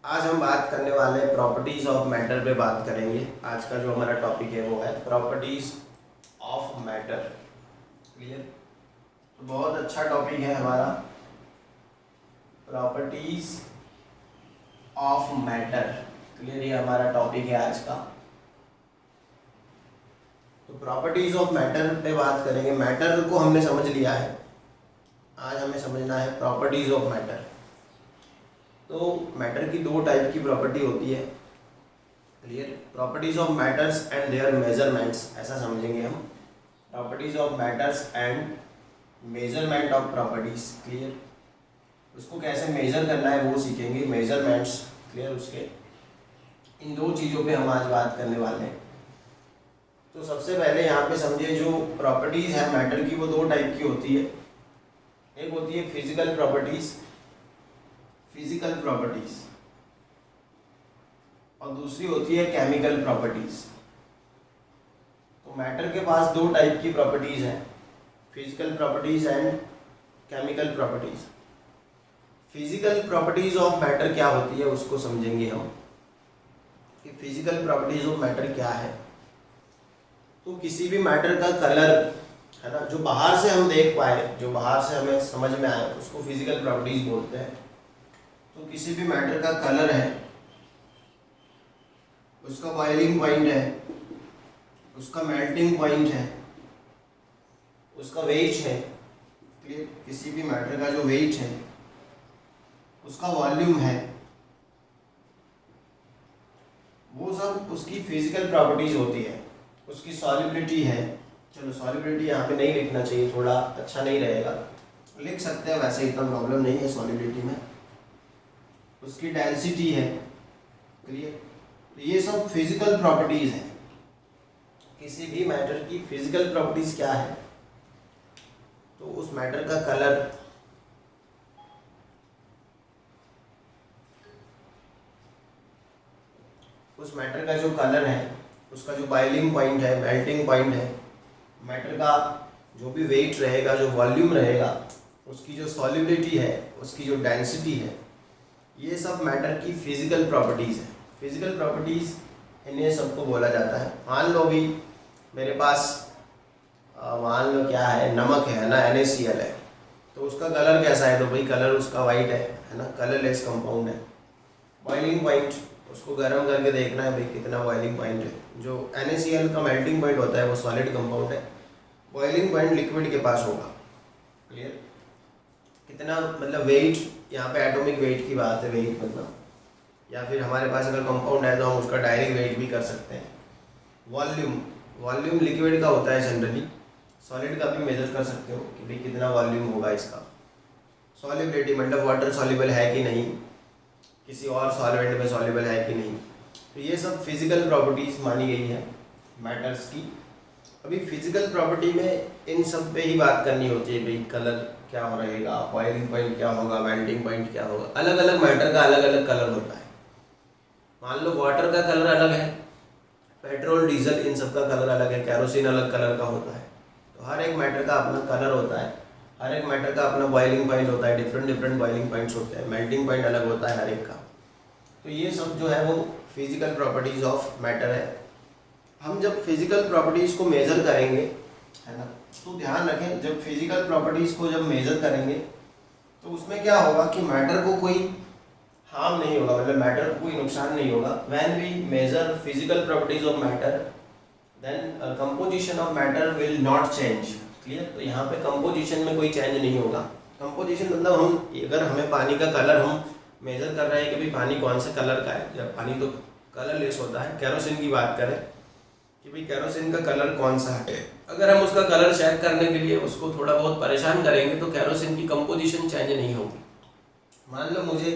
आज हम बात करने वाले हैं प्रॉपर्टीज़ ऑफ मैटर पे बात करेंगे। आज का जो हमारा टॉपिक है वो है प्रॉपर्टीज़ ऑफ मैटर। क्लियर? तो बहुत अच्छा टॉपिक है हमारा प्रॉपर्टीज़ ऑफ मैटर। क्लियर? ये हमारा टॉपिक है आज का। तो प्रॉपर्टीज़ ऑफ मैटर पे बात करेंगे। मैटर को हमने समझ लिया है, आज हमें समझना है प्रॉपर्टीज़ ऑफ मैटर। तो मैटर की दो टाइप की प्रॉपर्टी होती है। Clear? Properties of matters and their measurements, ऐसा समझेंगे हम। Properties of matters and measurement of properties. Clear? उसको कैसे मेजर करना है वो सीखेंगे, मेजरमेंट्स। क्लियर? उसके इन दो चीज़ों पे हम आज बात करने वाले हैं। तो सबसे पहले यहाँ पे समझिए, जो प्रॉपर्टीज है मैटर की वो दो टाइप की होती है। एक होती है फिजिकल प्रॉपर्टीज, फिजिकल प्रॉपर्टीज, और दूसरी होती है केमिकल प्रॉपर्टीज। तो मैटर के पास दो टाइप की प्रॉपर्टीज हैं, physical properties and chemical properties. Physical properties of matter क्या होती है उसको समझेंगे हम कि फिजिकल प्रॉपर्टीज ऑफ मैटर क्या है। तो किसी भी मैटर का कलर है ना, जो बाहर से हम देख पाए, जो बाहर से हमें समझ में आए, उसको फिजिकल प्रॉपर्टीज बोलते हैं। तो किसी भी मैटर का कलर है, उसका बॉइलिंग पॉइंट है, उसका मेल्टिंग पॉइंट है, उसका वेट है। क्लियर? किसी भी मैटर का जो वेट है, उसका वॉल्यूम है, वो सब उसकी फिजिकल प्रॉपर्टीज होती है। उसकी सॉल्युबिलिटी है, चलो सॉल्युबिलिटी यहाँ पे नहीं लिखना चाहिए, थोड़ा अच्छा नहीं रहेगा, लिख सकते हैं वैसे, इतना प्रॉब्लम नहीं है सॉल्युबिलिटी में। उसकी डेंसिटी है। क्लियर? तो ये सब फिजिकल प्रॉपर्टीज हैं। किसी भी मैटर की फिजिकल प्रॉपर्टीज क्या है? तो उस मैटर का कलर, उस मैटर का जो कलर है, उसका जो बॉइलिंग पॉइंट है, मेल्टिंग पॉइंट है, मैटर का जो भी वेट रहेगा, जो वॉल्यूम रहेगा, उसकी जो सॉल्युबिलिटी है, उसकी जो डेंसिटी है, ये सब मैटर की फिजिकल प्रॉपर्टीज़ है। फिजिकल प्रॉपर्टीज़ इन्हें सबको बोला जाता है। मान लो भी मेरे पास मान लो क्या है, नमक है ना, NaCl है, तो उसका कलर कैसा है? तो भाई कलर उसका वाइट है ना, कलरलेस कंपाउंड है। बॉइलिंग पॉइंट, उसको गर्म करके देखना है भाई कितना बॉइलिंग पॉइंट है। जो NaCl का मेल्टिंग पॉइंट होता है वो सॉलिड कंपाउंड है, बॉइलिंग पॉइंट लिक्विड के पास होगा। क्लियर? कितना मतलब वेट, यहाँ पे एटॉमिक वेट की बात है, वेट मतलब, या फिर हमारे पास अगर कंपाउंड है तो हम उसका डायरेक्ट वेट भी कर सकते हैं। वॉल्यूम, वॉल्यूम लिक्विड का होता है जनरली, सॉलिड का भी मेजर कर सकते हो कि भाई कितना वॉल्यूम होगा इसका। सॉल्युबिलिटी मतलब वाटर सॉल्युबल है कि नहीं, किसी और सॉल्वेंट में सॉल्युबल है कि नहीं। तो ये सब फिजिकल प्रॉपर्टीज मानी गई है मैटर्स की। अभी फिजिकल प्रॉपर्टी में इन सब पे ही बात करनी होती है, भाई कलर क्या हो रहेगा, बॉइलिंग पॉइंट क्या होगा, मेल्टिंग पॉइंट क्या होगा। अलग अलग मैटर का अलग अलग कलर होता है। मान लो वाटर का कलर अलग है, पेट्रोल डीजल इन सब का कलर अलग है, कैरोसिन अलग कलर का होता है। तो हर एक मैटर का अपना कलर होता है, हर एक मैटर का अपना बॉइलिंग पॉइंट होता है, डिफरेंट डिफरेंट बॉइलिंग पॉइंट्स होते हैं, मेल्टिंग पॉइंट अलग होता है हर एक का। तो ये सब जो है वो फिजिकल प्रॉपर्टीज ऑफ मैटर है। हम जब फिजिकल प्रॉपर्टीज को मेजर करेंगे, है ना, तो ध्यान रखें, जब फिजिकल प्रॉपर्टीज को जब मेजर करेंगे तो उसमें क्या होगा कि मैटर को कोई हार्म नहीं होगा, मतलब मैटर को कोई नुकसान नहीं होगा। When we measure physical properties of matter then composition of matter will not change. Clear? तो यहाँ पे कंपोजिशन में कोई चेंज नहीं होगा। कंपोजिशन मतलब हम अगर हमें पानी का कलर हम मेजर कर रहे हैं कि भाई पानी कौन से कलर का है, जब पानी तो कलरलेस होता है। कैरोसिन की बात करें कि भाई कैरोसिन का कलर कौन सा है, अगर हम उसका कलर चेक करने के लिए उसको थोड़ा बहुत परेशान करेंगे तो कैरोसिन की कंपोजिशन चेंज नहीं होगी। मान लो मुझे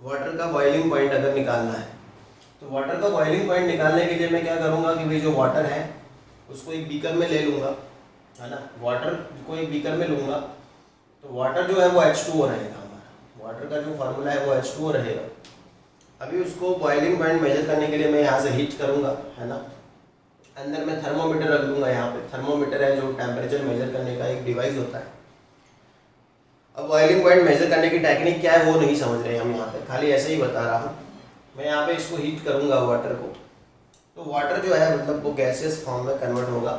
वाटर का बॉइलिंग पॉइंट अगर निकालना है, तो वाटर का बॉइलिंग पॉइंट निकालने के लिए मैं क्या करूँगा कि भाई जो वाटर है उसको एक बीकर में ले लूँगा, है ना, वाटर को एक बीकर में लूँगा, तो वाटर जो है वो H2O रहेगा। हमारा वाटर का जो फार्मूला है वो H2O रहेगा। अभी उसको बॉइलिंग पॉइंट मेजर करने के लिए मैं यहाँ से हीट करूँगा, है ना, अंदर में थर्मोमीटर रख दूंगा। यहाँ पे थर्मोमीटर है जो टेम्परेचर मेजर करने का एक डिवाइस होता है। अब बॉइलिंग पॉइंट मेजर करने की टेक्निक क्या है वो नहीं समझ रहे हम यहाँ पे, खाली ऐसे ही बता रहा हूँ। मैं यहाँ पे इसको हीट करूँगा वाटर को, तो वाटर जो है मतलब वो गैसेस फॉर्म में कन्वर्ट होगा,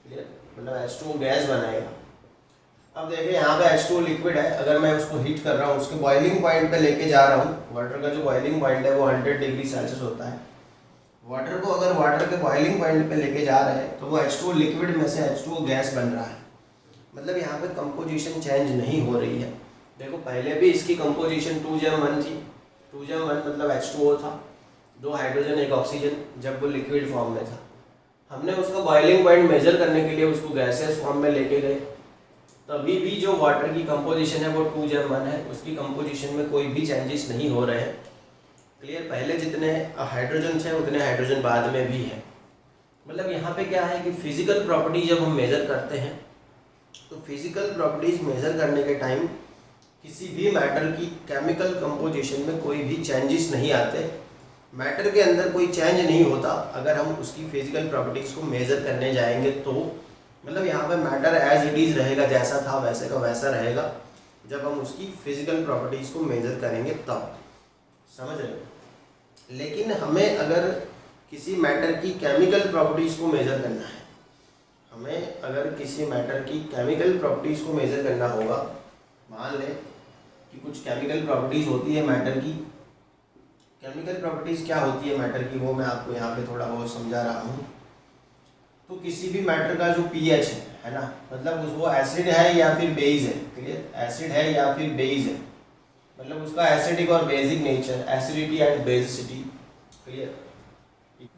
क्लियर, मतलब H2O गैस बनाएगा। अब देखिए यहाँ पे H2O लिक्विड है, अगर मैं उसको हीट कर रहा हूँ, उसके बॉइलिंग पॉइंट पे लेके जा रहा हूँ, वाटर का जो बॉइलिंग पॉइंट है वो 100 डिग्री सेल्सियस होता है। वाटर को अगर वाटर के बॉइलिंग पॉइंट पे लेके जा रहे हैं तो वो H2O लिक्विड में से H2O गैस बन रहा है, मतलब यहाँ पे कंपोजिशन चेंज नहीं हो रही है। देखो पहले भी इसकी कंपोजिशन 2J1 थी, 2J1 मतलब H2O था, 2 हाइड्रोजन 1 ऑक्सीजन, जब वो लिक्विड फॉर्म में था। हमने उसका बॉइलिंग पॉइंट मेजर करने के लिए उसको गैसेस फॉर्म में लेके गए, तभी भी जो वाटर की कंपोजिशन है वो 2J1 है, उसकी कंपोजिशन में कोई भी चेंजेस नहीं हो रहे हैं, क्लियर। पहले जितने हाइड्रोजन थे उतने हाइड्रोजन बाद में भी है। मतलब यहाँ पे क्या है कि फिजिकल प्रॉपर्टी जब हम मेज़र करते हैं तो फिजिकल प्रॉपर्टीज मेज़र करने के टाइम किसी भी मैटर की केमिकल कंपोजिशन में कोई भी चेंजेस नहीं आते, मैटर के अंदर कोई चेंज नहीं होता अगर हम उसकी फिजिकल प्रॉपर्टीज़ को मेज़र करने जाएंगे तो। मतलब यहाँ पे मैटर एज इट इज़ रहेगा, जैसा था वैसे का वैसा रहेगा, जब हम उसकी फिजिकल प्रॉपर्टीज़ को मेज़र करेंगे तब, समझ रहे हो। लेकिन हमें अगर किसी मैटर की केमिकल प्रॉपर्टीज़ को मेज़र करना है, हमें अगर किसी मैटर की केमिकल प्रॉपर्टीज़ को मेज़र करना होगा, मान लें कि कुछ केमिकल प्रॉपर्टीज़ होती है मैटर की। केमिकल प्रॉपर्टीज़ क्या होती है मैटर की वो मैं आपको यहाँ पे थोड़ा बहुत समझा रहा हूँ। तो किसी भी मैटर का जो pH है ना, मतलब वो एसिड है या फिर बेस है, क्लियर, एसिड है या फिर बेस है, मतलब उसका एसिडिक और basic nature, acidity and basicity, clear.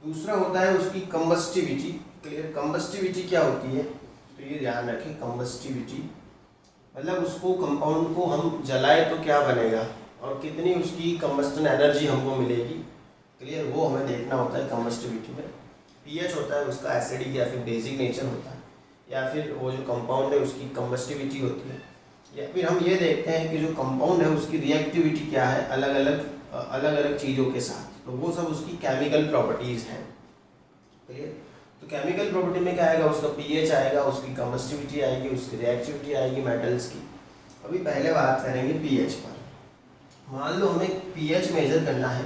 दूसरा होता है उसकी कंबस्टिविटी, क्लियर। कंबस्टिविटी क्या होती है तो ये ध्यान रखें, कंबस्टिविटी मतलब उसको कंपाउंड को हम जलाए तो क्या बनेगा और कितनी उसकी कंबस्टन एनर्जी हमको मिलेगी, क्लियर, वो हमें देखना होता है कंबस्टिविटी में। pH होता है उसका एसिडिक या फिर बेसिक नेचर होता है, या फिर वो जो कंपाउंड है उसकी कंबस्टिविटी होती है, या फिर हम ये देखते हैं कि जो कंपाउंड है उसकी रिएक्टिविटी क्या है अलग अलग चीज़ों के साथ, तो वो सब उसकी केमिकल प्रॉपर्टीज़ हैं, क्लियर। तो केमिकल प्रॉपर्टी में क्या आएगा, उसका pH आएगा, उसकी कंबस्टिविटी आएगी, उसकी रिएक्टिविटी आएगी मेटल्स की। अभी पहले बात करेंगे pH पर। मान लो हमें pH मेजर करना है,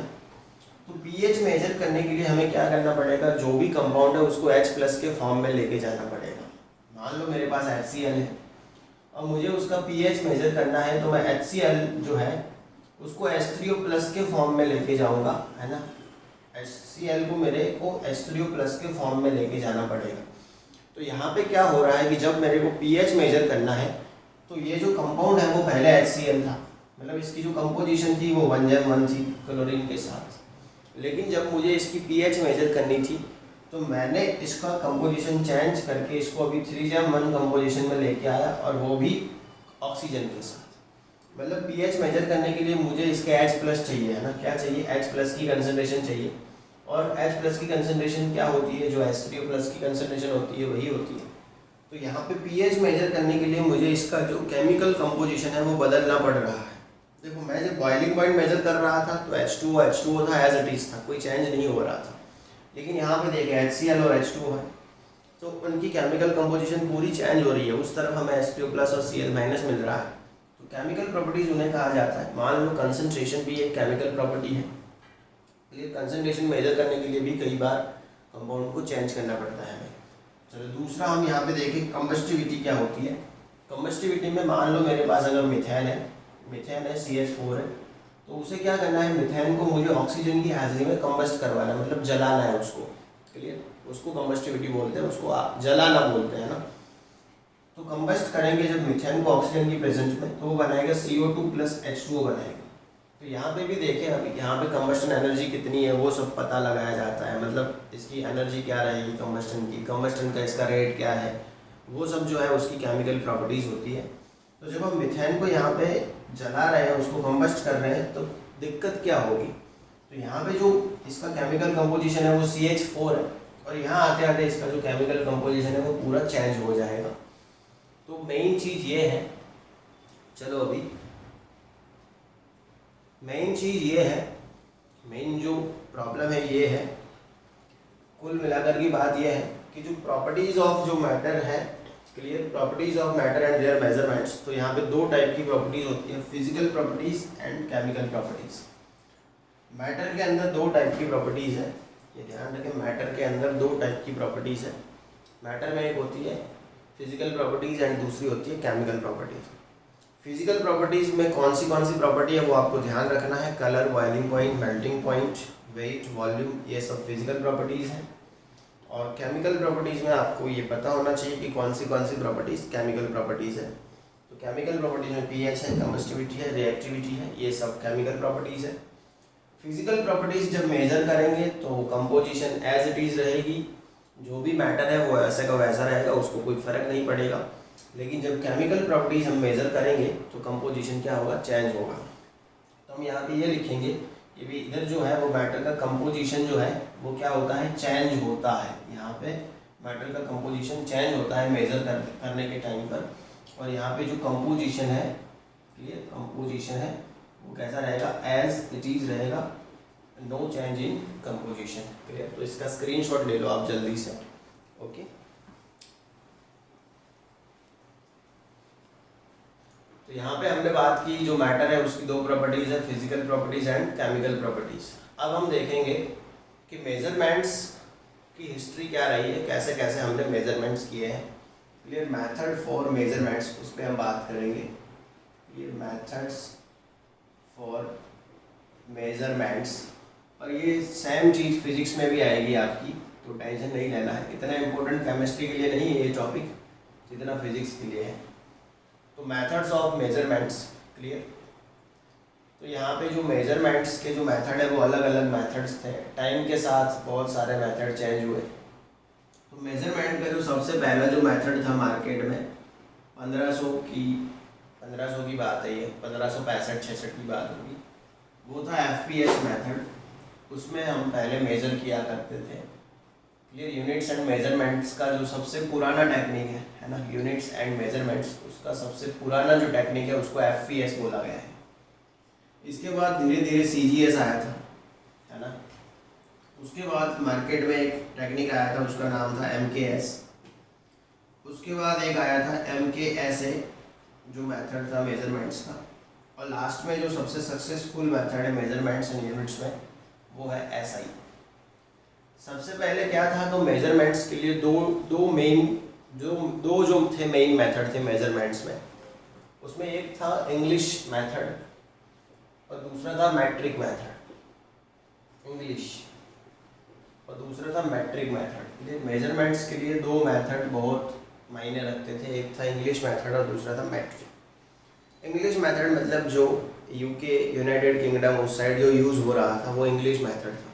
तो pH मेजर करने के लिए हमें क्या करना पड़ेगा, जो भी कंपाउंड है उसको H+ के फॉर्म में लेके जाना पड़ेगा। मान लो मेरे पास HCl है और मुझे उसका pH मेजर करना है, तो मैं HCl जो है उसको H3O+ के फॉर्म में लेके जाऊंगा, है ना। HCl को मेरे को H3O+ के फॉर्म में लेके जाना पड़ेगा। तो यहाँ पे क्या हो रहा है कि जब मेरे को pH मेजर करना है तो ये जो कंपाउंड है वो पहले HCl था, मतलब इसकी जो कंपोजिशन थी वो 1J1 थी क्लोरीन के साथ, लेकिन जब मुझे इसकी pH मेजर करनी थी तो मैंने इसका कंपोजिशन चेंज करके इसको अभी 3J1 कंपोजिशन में लेके आया, और वो भी ऑक्सीजन के साथ। मतलब pH मेजर करने के लिए मुझे इसके H+ चाहिए, है ना, क्या चाहिए, H+ की कंसनट्रेशन चाहिए, और H+ की कंसनट्रेशन क्या होती है, जो H3O+ की कंसनट्रेशन होती है वही होती है। तो यहाँ पे pH मेजर करने के लिए मुझे इसका जो केमिकल कंपोजिशन है वो बदलना पड़ रहा है। देखो मैं जब बॉइलिंग पॉइंट मेजर कर रहा था तो H2O था, एज इट इज था, कोई चेंज नहीं हो रहा था। लेकिन यहाँ पे देखिए HCl और H2O है, तो उनकी केमिकल कंपोजिशन पूरी चेंज हो रही है, उस तरफ हमें H3O+ और Cl- मिल रहा है। तो केमिकल प्रॉपर्टीज उन्हें कहा जाता है। मान लो कंसंट्रेशन भी एक केमिकल प्रॉपर्टी है, इसलिए कंसंट्रेशन मेजर करने के लिए भी कई बार कंपाउंड को चेंज करना पड़ता है हमें। चलो दूसरा हम यहाँ पे देखें कंबस्टिविटी क्या होती है। कंबस्टिविटी में मान लो मेरे पास अगर मिथेन है CH4 है, तो उसे क्या करना है, मिथेन को मुझे ऑक्सीजन की हाजिरी में कंबस्ट करवाना है, मतलब जलाना है उसको, क्लियर, उसको कंबस्टिविटी बोलते हैं, उसको जलाना बोलते हैं ना। तो कंबस्ट करेंगे जब मिथेन को ऑक्सीजन की प्रेजेंस में, तो वो बनाएगा CO2 + H2O बनाएगा। तो यहाँ पे भी देखें, अभी यहाँ पे कंबस्टन एनर्जी कितनी है वो सब पता लगाया जाता है, मतलब इसकी एनर्जी क्या रहेगी कंबस्टन की, कंबस्टन का इसका रेट क्या है, वो सब जो है उसकी केमिकल प्रॉपर्टीज़ होती है। तो जब हम मिथेन को यहाँ पे जला रहे हैं, उसको कंबस्ट कर रहे हैं, तो दिक्कत क्या होगी, तो यहाँ पे जो इसका केमिकल कंपोजिशन है वो CH4 है, और यहाँ आते आते इसका जो केमिकल कंपोजिशन है वो पूरा चेंज हो जाएगा। तो मेन चीज़ ये है, चलो अभी मेन चीज़ ये है, मेन जो प्रॉब्लम है ये है, कुल मिलाकर की बात ये है कि जो प्रॉपर्टीज़ ऑफ जो मैटर है, clear, properties of matter and their measurements, तो यहाँ पे 2 टाइप की प्रॉपर्टीज़ होती है, physical properties and chemical properties. Matter के अंदर दो टाइप की प्रॉपर्टीज़ है, ये ध्यान रखें, मैटर के अंदर दो टाइप की प्रॉपर्टीज़ है। मैटर में एक होती है फिजिकल प्रॉपर्टीज़ एंड दूसरी होती है केमिकल प्रॉपर्टीज़। फिजिकल प्रॉपर्टीज़ में कौन सी प्रॉपर्टी है वो आपको ध्यान रखना है। Colour, boiling point, melting point, weight, volume, ये सब फिजिकल प्रॉपर्टीज़ हैं। और केमिकल प्रॉपर्टीज़ में आपको ये पता होना चाहिए कि कौन सी प्रॉपर्टीज़ केमिकल प्रॉपर्टीज़ है। तो केमिकल प्रॉपर्टीज़ में पीएच है, कम्बस्टिविटी है, रिएक्टिविटी है, ये सब केमिकल प्रॉपर्टीज़ है। फिजिकल प्रॉपर्टीज़ जब मेजर करेंगे तो कंपोजिशन एज इट इज़ रहेगी, जो भी मैटर है वो ऐसे का वैसा रहेगा, उसको कोई फ़र्क नहीं पड़ेगा। लेकिन जब केमिकल प्रॉपर्टीज़ हम मेज़र करेंगे तो कंपोजिशन क्या होगा, चेंज होगा। तो हम यहाँ पे ये लिखेंगे कि भी इधर जो है वो मैटर का कंपोजिशन जो है वो क्या होता है, चेंज होता है। यहाँ पे मैटर का कंपोजिशन चेंज होता है मेज़र करने के टाइम पर। और यहाँ पे जो कंपोजिशन है, क्लियर, कंपोजिशन है वो कैसा रहेगा, एज इट इज़ रहेगा, no change in composition, clear. तो इसका स्क्रीनशॉट ले लो आप जल्दी से, ओके। तो यहाँ पे हमने बात की जो मैटर है उसकी दो प्रॉपर्टीज़ है, physical properties and chemical properties. अब हम देखेंगे कि मेजरमेंट्स की हिस्ट्री क्या रही है, कैसे कैसे हमने मेजरमेंट्स किए हैं, क्लियर। मेथड फॉर मेजरमेंट्स, उस पर हम बात करेंगे। ये मेथड्स फॉर मेजरमेंट्स, और ये सेम चीज़ फिजिक्स में भी आएगी आपकी, तो टेंशन नहीं लेना है। इतना इम्पोर्टेंट केमिस्ट्री के लिए नहीं है ये टॉपिक जितना फिजिक्स के लिए है। तो मेथड्स ऑफ मेजरमेंट्स, क्लियर। तो यहाँ पे जो मेजरमेंट्स के जो मेथड है वो अलग अलग मेथड्स थे, टाइम के साथ बहुत सारे मेथड चेंज हुए। तो मेजरमेंट का जो सबसे पहला जो मेथड था मार्केट में 1500 की बात है, ये 1565-66 की बात होगी, वो था FPS मेथड। उसमें हम पहले मेज़र किया करते थे, क्लियर। यूनिट्स एंड मेजरमेंट्स का जो सबसे पुराना टेक्निक है ना, यूनिट्स एंड मेजरमेंट्स, उसका सबसे पुराना जो टेक्निक है उसको FPS बोला गया है। इसके बाद धीरे धीरे CGS आया था, है ना। उसके बाद मार्केट में एक टेक्निक आया था, उसका नाम था MKS। उसके बाद एक आया था MKSA, जो मेथड था मेजरमेंट्स का। और लास्ट में जो सबसे सक्सेसफुल मेथड है मेजरमेंट्स एंड यूनिट्स में वो है SI। सबसे पहले क्या था, तो मेजरमेंट्स के लिए दो मेन मेथड थे मेजरमेंट्स में। उसमें एक था इंग्लिश मेथड और दूसरा था मैट्रिक मेथड। इंग्लिश और दूसरा था मैट्रिक मेथड। ये मेजरमेंट्स के लिए दो मेथड बहुत मायने रखते थे, एक था इंग्लिश मेथड और दूसरा था मैट्रिक। इंग्लिश मेथड मतलब जो UK, यूनाइटेड किंगडम, उस साइड जो यूज़ हो रहा था वो इंग्लिश मेथड था।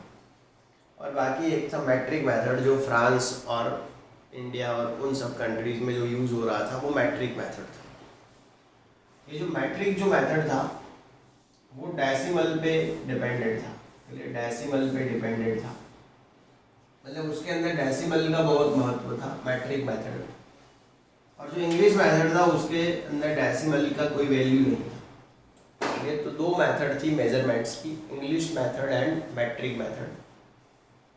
और बाकी एक था मैट्रिक मेथड, जो फ्रांस और इंडिया और उन सब कंट्रीज़ में जो यूज़ हो रहा था वो मैट्रिक मेथड था। ये जो मैट्रिक जो मेथड था वो डेसिमल पे डिपेंडेंट था, डेसिमल पे डिपेंडेंट था, मतलब उसके अंदर डेसिमल का बहुत महत्व था मैट्रिक मेथड में। और जो इंग्लिश मेथड था उसके अंदर डेसिमल का कोई वैल्यू नहीं था। ये तो दो मेथड थी मेजरमेंट्स की, English method and metric method.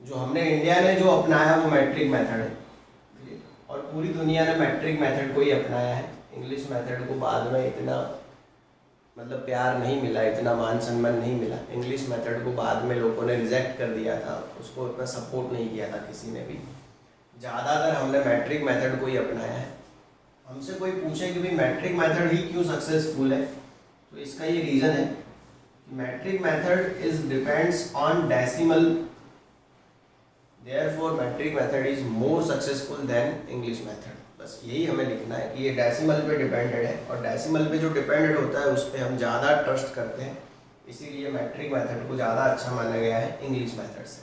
जो हमने इंडिया ने जो अपनाया वो मैट्रिक मेथड है, और पूरी दुनिया ने मैट्रिक मेथड को ही अपनाया है। इंग्लिश मेथड को बाद में इतना मतलब प्यार नहीं मिला, इतना मान सम्मान नहीं मिला। इंग्लिश मेथड को बाद में लोगों ने रिजेक्ट कर दिया था, उसको उतना सपोर्ट नहीं किया था किसी ने भी। ज़्यादातर हमने मैट्रिक मेथड को ही अपनाया है। हमसे कोई पूछे कि भाई मैट्रिक मेथड ही क्यों सक्सेसफुल है, तो इसका ये रीज़न है कि metric method is depends on decimal, therefore metric method is more successful than English method. बस यही हमें लिखना है कि ये डेसिमल पे डिपेंडेड है, और डेसिमल पे जो डिपेंडेड होता है उस पर हम ज़्यादा ट्रस्ट करते हैं, इसीलिए मैट्रिक मेथड को ज़्यादा अच्छा माना गया है इंग्लिश मेथड से।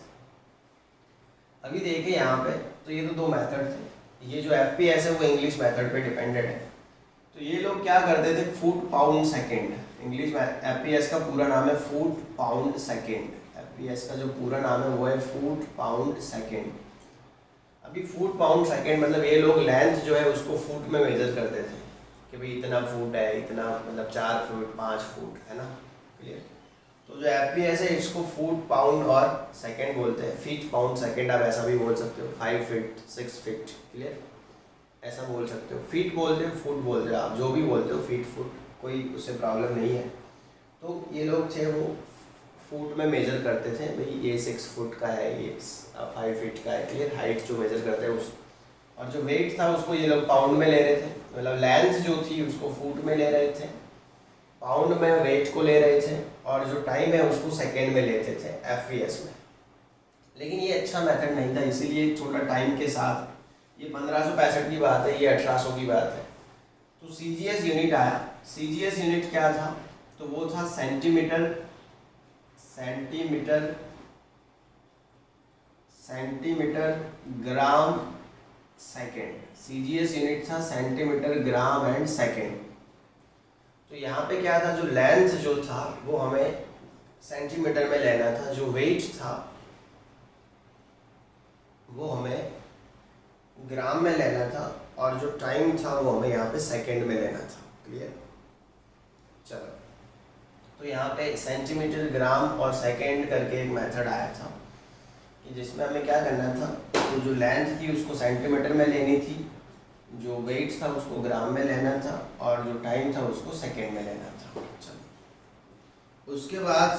अभी देखिए यहाँ पे, तो ये तो दो मेथड थे। ये जो FPS है वो इंग्लिश मेथड पे डिपेंडेड है। तो ये लोग क्या करते थे, foot pound second. English FPS का पूरा नाम है फुट पाउंड सेकेंड। FPS का जो पूरा नाम है वो है फुट पाउंड सेकेंड। अभी फुट पाउंड सेकेंड मतलब ये लोग लेंथ जो है उसको फुट में मेजर करते थे कि भाई इतना फुट है, इतना मतलब 4 फुट 5 फुट, है ना, क्लियर। तो जो FPS है इसको फुट पाउंड और सेकेंड बोलते हैं। फीट पाउंड सेकेंड आप ऐसा भी बोल सकते हो, 5 फीट 6 फीट, क्लियर, ऐसा बोल सकते हो। फीट बोलते हो, फुट बोलते हो, आप जो भी बोलते हो, फीट फुट, कोई उससे प्रॉब्लम नहीं है। तो ये लोग थे वो फुट में मेजर करते थे भाई, ये 6 फुट का है, ये 5 फीट का है, क्लियर, हाइट जो मेजर करते हैं उस, और जो वेट था उसको ये लोग पाउंड में ले रहे थे, मतलब लेंथ जो थी उसको फुट में ले रहे थे, पाउंड में वेट को ले रहे थे, और जो टाइम है उसको सेकेंड में लेते थे FPS में। लेकिन ये अच्छा मेथड नहीं था, इसीलिए छोटा टाइम के साथ, ये 1565 की बात है, ये 1800 की बात है, तो CGS यूनिट आया। CGS यूनिट क्या था, तो वो था centimetre gram second. CGS unit था सेंटीमीटर ग्राम एंड सेकेंड। तो यहाँ पे क्या था, जो लेंथ जो था वो हमें सेंटीमीटर में लेना था, जो वेट था वो हमें ग्राम में लेना था, और जो टाइम था वो हमें यहाँ पे सेकंड में लेना था, क्लियर। चलो, तो यहाँ पे सेंटीमीटर ग्राम और सेकंड करके एक मेथड आया था कि जिसमें हमें क्या करना था, तो जो लेंथ थी उसको सेंटीमीटर में लेनी थी, जो वेट था उसको ग्राम में लेना था, और जो टाइम था उसको सेकंड में लेना था। चलो, उसके बाद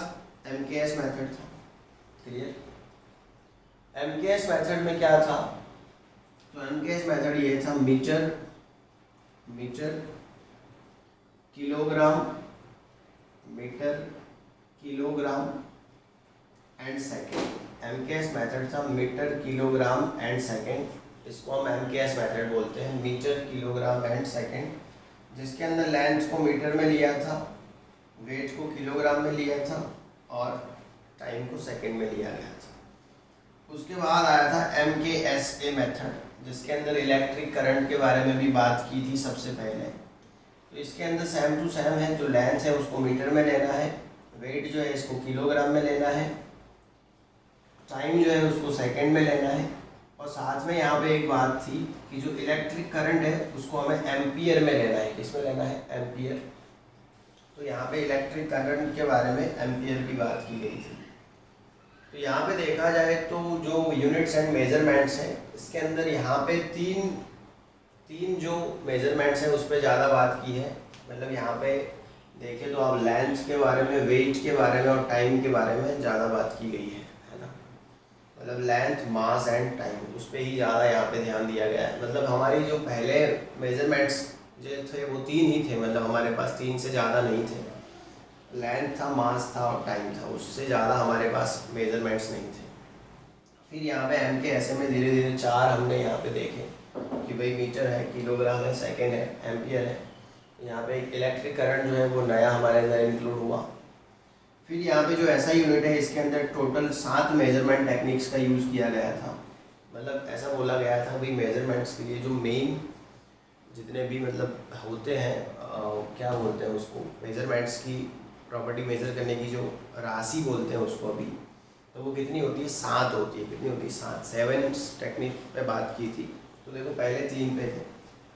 MKS मेथड था, क्लियर। MKS मेथड में क्या था, तो MKS मेथड ये था, metre kilogram and second. MKS method था मीटर किलोग्राम एंड सेकेंड। इसको हम MKS मेथड बोलते हैं, मीटर किलोग्राम एंड सेकेंड, जिसके अंदर लेंथ को मीटर में लिया था, वेट को किलोग्राम में लिया था, और टाइम को सेकेंड में लिया गया था। उसके बाद आया था MKSA मेथड, जिसके अंदर इलेक्ट्रिक करंट के बारे में भी बात की थी सबसे पहले। तो इसके अंदर सेम टू सेम है, जो लेंथ है उसको मीटर में लेना है, वेट जो है इसको किलोग्राम में लेना है, टाइम जो है उसको सेकंड में लेना है, और साथ में यहाँ पे एक बात थी कि जो इलेक्ट्रिक करंट है उसको हमें एम्पियर में लेना है। किसमें लेना है, एम्पियर। तो यहाँ पे इलेक्ट्रिक करंट के बारे में एम्पियर की बात की गई थी। तो यहाँ पे देखा जाए तो जो यूनिट्स एंड मेजरमेंट्स हैं, इसके अंदर यहाँ पे तीन जो मेजरमेंट्स हैं उस पर ज़्यादा बात की है। मतलब यहाँ पे देखें तो आप लेंथ के बारे में, वेट के बारे में और टाइम के बारे में ज़्यादा बात की गई है ना। मतलब लेंथ, मास एंड टाइम, उस पर ही ज़्यादा यहाँ पे ध्यान दिया गया है। मतलब हमारी जो पहले मेजरमेंट्स जो थे वो 3 ही थे, मतलब हमारे पास 3 से ज़्यादा नहीं थे। लेंथ था, मास था और टाइम था, उससे ज़्यादा हमारे पास मेजरमेंट्स नहीं थे। फिर यहाँ पे MKSA में धीरे धीरे 4 हमने यहाँ पे देखे कि भाई मीटर है, किलोग्राम है, सेकेंड है, एम्पियर है। यहाँ पे एक इलेक्ट्रिक करंट जो है वो नया हमारे अंदर इंक्लूड हुआ। फिर यहाँ पे जो ऐसा यूनिट है इसके अंदर टोटल 7 मेजरमेंट टेक्निक्स का यूज़ किया गया था। मतलब ऐसा बोला गया था भाई मेजरमेंट्स के लिए जो मेन जितने भी मतलब होते हैं, क्या बोलते हैं उसको, मेजरमेंट्स की प्रॉपर्टी मेजर करने की जो राशि बोलते हैं उसको अभी, तो वो कितनी होती है, 7 होती है। कितनी होती है, 7। 7 टेक्निक पे बात की थी। तो देखो पहले 3 पे थे,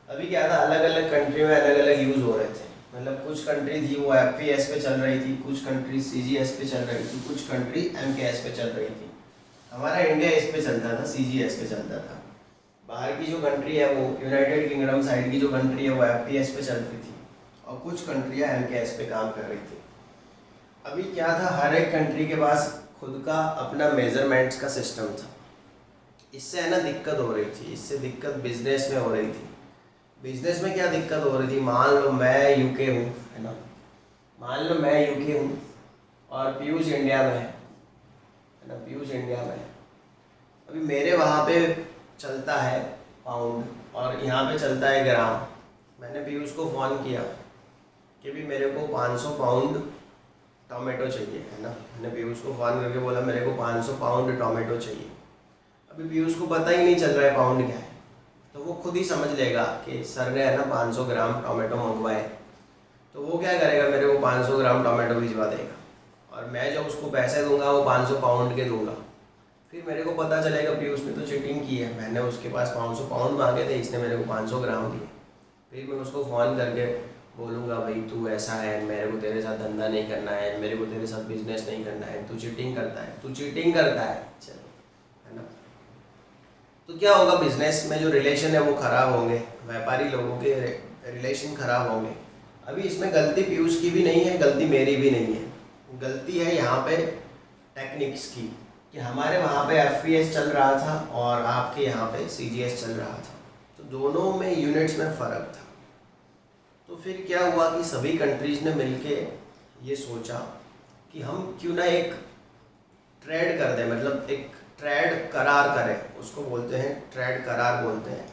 अभी क्या था, अलग अलग कंट्री में अलग अलग यूज़ हो रहे थे। मतलब कुछ कंट्री थी वो FPS पे चल रही थी, कुछ कंट्री CGS पे चल रही थी, कुछ कंट्री MKS पे चल रही थी। हमारा इंडिया इस पे चलता था, CGS पे चलता था। बाहर की जो कंट्री है वो यूनाइटेड किंगडम साइड की जो कंट्री है वो FPS पे चलती थी, और कुछ कंट्रियाँ MKS पे काम कर रही थी। अभी क्या था, हर एक कंट्री के पास खुद का अपना मेजरमेंट्स का सिस्टम था। इससे है ना दिक्कत हो रही थी, इससे दिक्कत बिजनेस में हो रही थी। बिजनेस में क्या दिक्कत हो रही थी, मान लो मैं UK हूँ, है ना, मान लो मैं UK हूँ और पीयूष इंडिया में है ना, पीयूष इंडिया में है। अभी मेरे वहाँ पे चलता है पाउंड और यहाँ पे चलता है ग्राम। मैंने पीयूष को फ़ोन किया कि भी मेरे को 500 पाउंड टोमेटो चाहिए, है ना। मैंने पीयूष को फ़ोन करके बोला मेरे को 500 पाउंड टोमेटो चाहिए। अभी पीयूष को पता ही नहीं चल रहा है पाउंड क्या है, तो वो खुद ही समझ लेगा कि सर ने है ना 500 ग्राम टोमेटो मंगवाए, तो वो क्या करेगा, मेरे को 500 ग्राम टोमेटो भिजवा देगा, और मैं जो उसको पैसे दूंगा वो 500 पाउंड के दूंगा। फिर मेरे को पता चलेगा पीयूष ने तो चीटिंग की है, मैंने उसके पास 500 पाउंड मांगे थे, इसने मेरे को 500 ग्राम दिए। फिर मैं उसको फ़ोन करके बोलूँगा भाई तू ऐसा है, मेरे को तेरे साथ धंधा नहीं करना है, मेरे को तेरे साथ बिजनेस नहीं करना है, तू चीटिंग करता है, तू चीटिंग करता है, चलो, है ना। तो क्या होगा, बिजनेस में जो रिलेशन है वो ख़राब होंगे, व्यापारी लोगों के रिलेशन ख़राब होंगे। अभी इसमें गलती पीयूष की भी नहीं है, गलती मेरी भी नहीं है, गलती है यहाँ पे टेक्निक्स की कि हमारे वहाँ पे FPS चल रहा था और आपके यहाँ पे CGS चल रहा था, तो दोनों में यूनिट्स में फ़र्क था। तो फिर क्या हुआ कि सभी कंट्रीज़ ने मिलके ये सोचा कि हम क्यों ना एक ट्रेड कर दें, मतलब एक ट्रेड करार करें, उसको बोलते हैं ट्रेड करार बोलते हैं,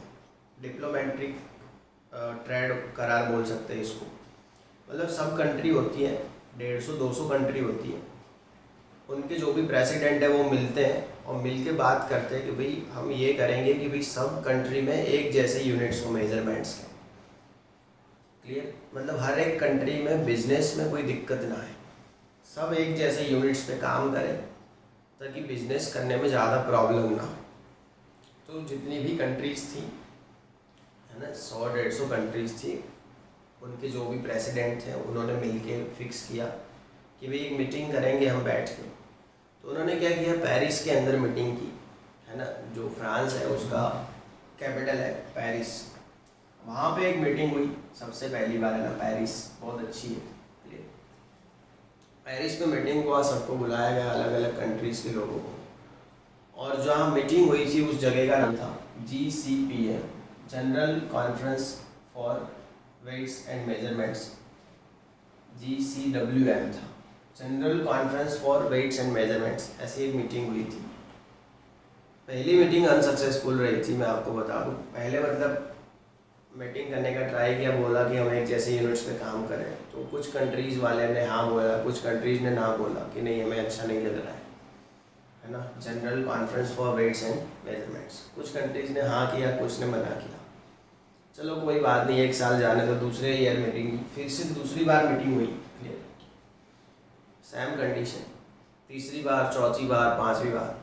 डिप्लोमेटिक ट्रेड करार बोल सकते हैं इसको। मतलब सब कंट्री होती है, 150-200 कंट्री होती है, उनके जो भी प्रेसिडेंट है वो मिलते हैं और मिल के बात करते हैं कि भाई हम ये करेंगे कि भाई सब कंट्री में एक जैसे यूनिट्स हो मेजरमेंट्स के। क्लियर? मतलब हर एक कंट्री में बिजनेस में कोई दिक्कत ना है, सब एक जैसे यूनिट्स पे काम करें ताकि बिजनेस करने में ज़्यादा प्रॉब्लम ना हो। तो जितनी भी कंट्रीज़ थी, है ना, 100-150 कंट्रीज़ थी, उनके जो भी प्रेसिडेंट थे उन्होंने मिलके फिक्स किया कि भाई एक मीटिंग करेंगे हम बैठ के। तो उन्होंने क्या किया, पेरिस के अंदर मीटिंग की, है ना, जो फ्रांस है उसका कैपिटल है पेरिस, वहाँ पे एक मीटिंग हुई सबसे पहली बार, है ना। पेरिस बहुत अच्छी है, पेरिस में मीटिंग हुआ, सबको बुलाया गया, अलग अलग कंट्रीज़ के लोगों को। और जहाँ मीटिंग हुई थी उस जगह का नाम था GCPM, general conference for weights and measurements, GCWM था, general conference for weights and measurements. ऐसी एक मीटिंग हुई थी। पहली मीटिंग अनसक्सेसफुल रही थी, मैं आपको बता दूँ। पहले मतलब मीटिंग करने का ट्राई किया, बोला कि हम एक जैसे यूनिट्स पे काम करें, तो कुछ कंट्रीज़ वाले ने हाँ बोला, कुछ कंट्रीज़ ने ना बोला कि नहीं हमें अच्छा नहीं लग रहा है ना, general conference for weights and measurements. कुछ कंट्रीज़ ने हाँ किया, कुछ ने मना किया। चलो कोई बात नहीं, एक साल जाने तो दूसरे ईयर मीटिंग, फिर से दूसरी बार मीटिंग हुई, क्लियर, सेम कंडीशन, तीसरी बार, चौथी बार, पाँचवीं बार।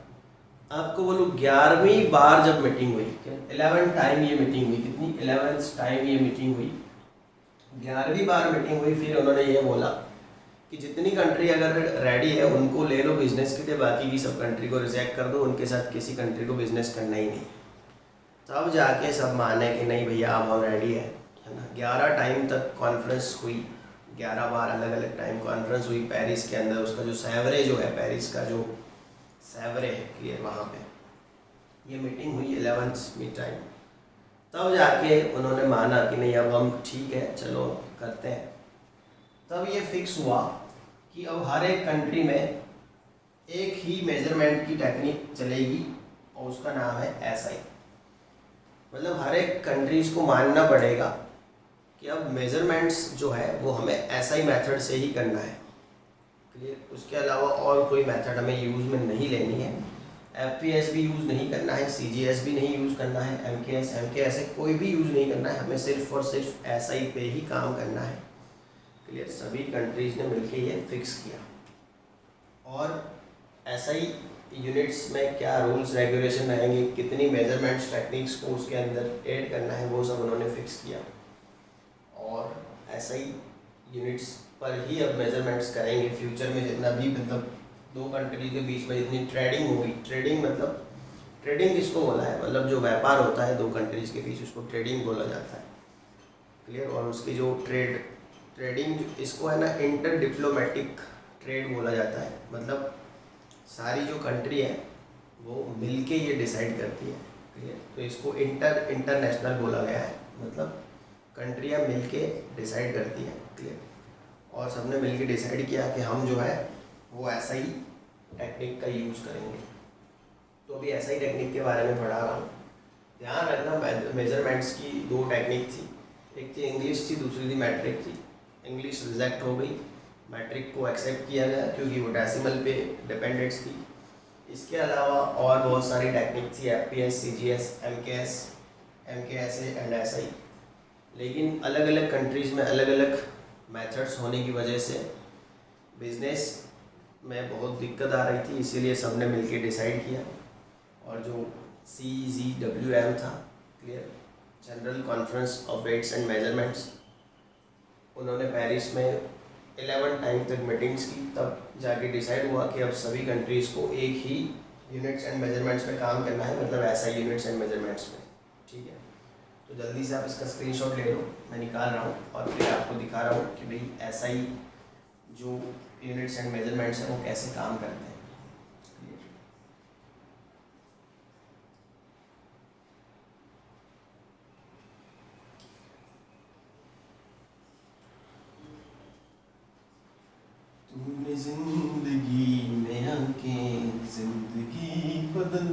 आपको बोलूँ 11वीं बार जब मीटिंग हुई, 11th टाइम ये मीटिंग हुई, कितनी 11th टाइम ये मीटिंग हुई, 11वीं बार मीटिंग हुई, फिर उन्होंने ये बोला कि जितनी कंट्री अगर रेडी है उनको ले लो बिजनेस के लिए, बाकी की सब कंट्री को रिजेक्ट कर दो, उनके साथ किसी कंट्री को बिजनेस करना ही नहीं। तब जाके सब माने कि नहीं भैया अब हम रेडी है ना। 11 टाइम तक कॉन्फ्रेंस हुई, 11 बार अलग अलग टाइम कॉन्फ्रेंस हुई पेरिस के अंदर। उसका जो सेवरे जो है, पेरिस का जो सेवरे है, क्लियर, वहाँ पे ये मीटिंग हुई 11वीं टाइम। तब जाके उन्होंने माना कि नहीं अब हम ठीक है, चलो करते हैं। तब ये फिक्स हुआ कि अब हर एक कंट्री में एक ही मेजरमेंट की टेक्निक चलेगी और उसका नाम है SI। मतलब हर एक कंट्रीज़ को मानना पड़ेगा कि अब मेजरमेंट्स जो है वो हमें SI मेथड से ही करना है, क्लियर। उसके अलावा और कोई मेथड हमें यूज़ में नहीं लेनी है। FPS भी यूज़ नहीं करना है, CGS भी नहीं यूज़ करना है, MKS कोई भी यूज़ नहीं करना है, हमें सिर्फ और सिर्फ SI पे ही काम करना है, क्लियर। सभी कंट्रीज़ ने मिलकर ये फिक्स किया। और SI यूनिट्स में क्या रूल्स रेगुलेशन रहेंगे, कितनी मेजरमेंट्स टेक्निक्स को उसके अंदर ऐड करना है, वो सब उन्होंने फिक्स किया। और SI यूनिट्स पर ही अब मेजरमेंट्स करेंगे फ्यूचर में। जितना भी मतलब दो कंट्री के बीच में जितनी ट्रेडिंग होगी, ट्रेडिंग मतलब ट्रेडिंग किसको बोला है, मतलब जो व्यापार होता है दो कंट्रीज़ के बीच उसको ट्रेडिंग बोला जाता है, क्लियर। और उसकी जो ट्रेडिंग इसको है ना इंटर डिप्लोमेटिक ट्रेड बोला जाता है। मतलब सारी जो कंट्री है वो मिलके ये डिसाइड करती है, क्लियर। तो इसको इंटरनेशनल बोला गया है, मतलब कंट्रियाँ मिलके डिसाइड करती हैं, क्लियर। और सबने मिलके डिसाइड किया कि हम जो है वो ऐसा ही टेक्निक का यूज़ करेंगे। तो अभी ऐसा ही टेक्निक के बारे में पढ़ा रहा हूँ। ध्यान रखना मेजरमेंट्स की दो टेक्निक थी, एक थी इंग्लिश थी, दूसरी थी मैट्रिक थी। इंग्लिश रिजेक्ट हो गई, मैट्रिक को एक्सेप्ट किया गया क्योंकि वो डेसिमल पे डिपेंडेंट थी। इसके अलावा और बहुत सारी टेक्निक थी, FPS, CGS, MKS and SI। लेकिन अलग अलग कंट्रीज़ में अलग अलग मेथड्स होने की वजह से बिजनेस में बहुत दिक्कत आ रही थी, इसीलिए सबने मिलके डिसाइड किया। और जो CGWM था, clear, general conference of weights and measurements, उन्होंने पेरिस में 11 टाइम तक मीटिंग्स की। तब जाके डिसाइड हुआ कि अब सभी कंट्रीज़ को एक ही यूनिट्स एंड मेजरमेंट्स में काम करना है, मतलब SI यूनिट्स एंड मेजरमेंट्स में, ठीक है। तो जल्दी से आप इसका स्क्रीनशॉट ले लो, मैं निकाल रहा हूँ और फिर आपको दिखा रहा हूँ कि भाई SI जो यूनिट्स एंड मेजरमेंट्स हैं वो कैसे काम करते हैं। जिंदगी में आके जिंदगी बदल,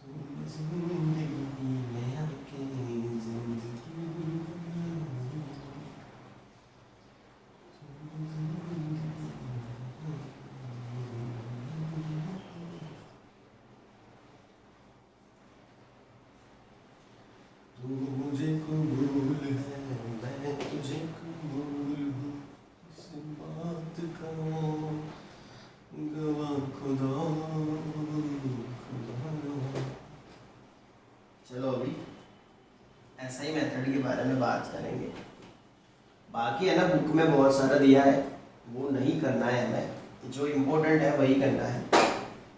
तूने जिंदगी में आके जिंदगी बदल, तू मुझे कबूल है मैं तुझे कबूल हूँ, इस बात का गवाह खुदा खुदा। चलो अभी ऐसा ही मेथड के बारे में बात करेंगे। बाकी है ना बुक में बहुत सारा दिया है, वो नहीं करना है हमें, जो इम्पोर्टेंट है वही करना है।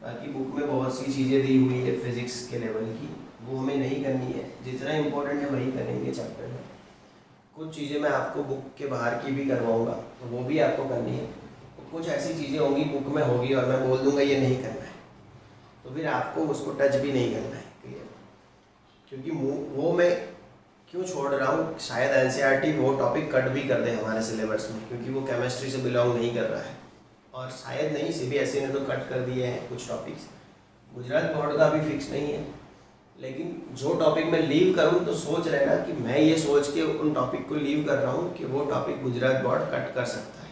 बाकी बुक में बहुत सी चीज़ें दी हुई है फिज़िक्स के लेवल की, वो हमें नहीं करनी है। जितना इम्पोर्टेंट है वही करेंगे चैप्टर में। कुछ चीज़ें मैं आपको बुक के बाहर की भी करवाऊँगा, तो वो भी आपको करनी है। तो कुछ ऐसी चीज़ें होंगी बुक में होगी और मैं बोल दूँगा ये नहीं करना है, तो फिर आपको उसको टच भी नहीं करना है। क्लियर? क्योंकि वो मैं क्यों छोड़ रहा हूँ, शायद एनसीईआरटी वो टॉपिक कट भी कर दे हमारे सिलेबस में, क्योंकि वो केमिस्ट्री से बिलोंग नहीं कर रहा है। और शायद नहीं, सीबीएसई ने तो कट कर दिए हैं कुछ टॉपिक्स, गुजरात बोर्ड का भी फिक्स नहीं है। लेकिन जो टॉपिक मैं लीव करूँ तो सोच रहे ना कि मैं ये सोच के उन टॉपिक को लीव कर रहा हूँ कि वो टॉपिक गुजरात बोर्ड कट कर सकता है।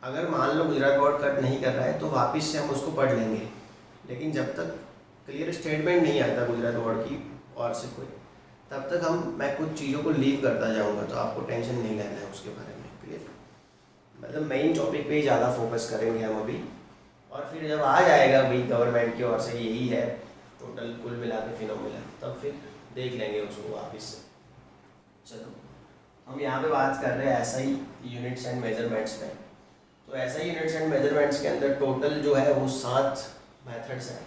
अगर मान लो गुजरात बोर्ड कट नहीं कर रहा है तो वापस से हम उसको पढ़ लेंगे, लेकिन जब तक क्लियर स्टेटमेंट नहीं आता गुजरात बोर्ड की और से कोई, तब तक मैं कुछ चीज़ों को लीव करता जाऊँगा। तो आपको टेंशन नहीं लेना है उसके बारे में। क्लियर? मतलब मेन टॉपिक पे ही ज़्यादा फोकस करेंगे हम अभी, और फिर जब आ जाएगा भाई गवर्नमेंट की ओर से यही है टोटल कुल मिला के फिनोमिना, तब फिर देख लेंगे उसको वापस से। चलो हम यहाँ पे बात कर रहे हैं एसआई यूनिट्स एंड मेजरमेंट्स में। तो एसआई यूनिट्स एंड मेजरमेंट्स के अंदर टोटल जो है वो 7 मेथड्स हैं।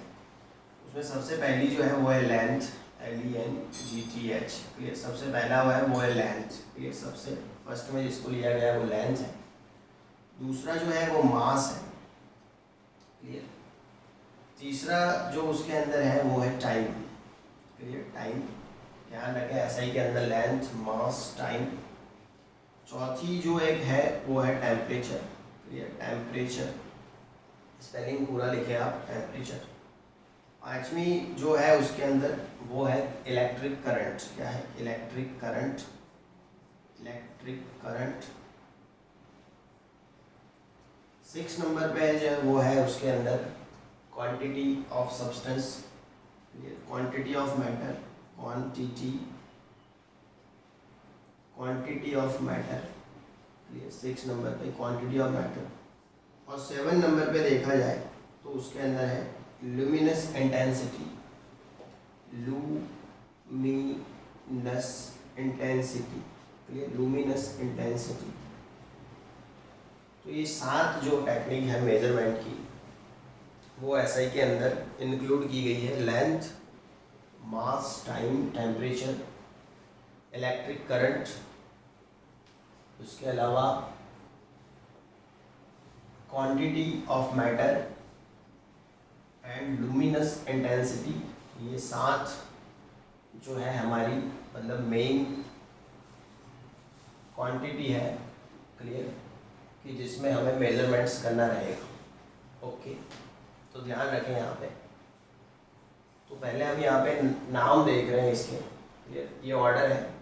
उसमें सबसे पहली जो है वो है लेंथ, LENGTH। क्लियर? सबसे पहला हुआ है वो है लेंथ। क्लियर? सबसे फर्स्ट में जिसको लिया गया है वो लेंथ है। दूसरा जो है वो मास है। क्लियर? तीसरा जो उसके अंदर है वो है टाइम। क्लियर? टाइम ध्यान रखें, एसआई के अंदर लेंथ, मास, टाइम। चौथी जो एक है वो है टेम्परेचर। क्लियर? टेम्परेचर स्पेलिंग पूरा लिखे आप, टेम्परेचर। पांचवी जो है उसके अंदर वो है इलेक्ट्रिक करंट। क्या है? Electric current. Electric current 6 number पे जो है वो है उसके अंदर quantity of substance, quantity of matter, quantity of matter. 6 number पे क्वांटिटी ऑफ मैटर। और 7 नंबर पे देखा जाए तो उसके अंदर है luminous intensity. Luminous intensity. Clear? Luminous intensity. तो ये 7 जो टेक्निक है मेजरमेंट की वो एसआई के अंदर इंक्लूड की गई है। लेंथ, मास, टाइम, टेम्परेचर, इलेक्ट्रिक करंट, उसके अलावा quantity of matter and luminous intensity. ये 7 जो है हमारी मतलब मेन क्वांटिटी है। क्लियर? कि जिसमें हमें मेजरमेंट्स करना रहेगा। ओके, तो ध्यान रखें यहाँ पे। तो पहले हम यहाँ पे नाम देख रहे हैं इसके। क्लियर? ये ऑर्डर है,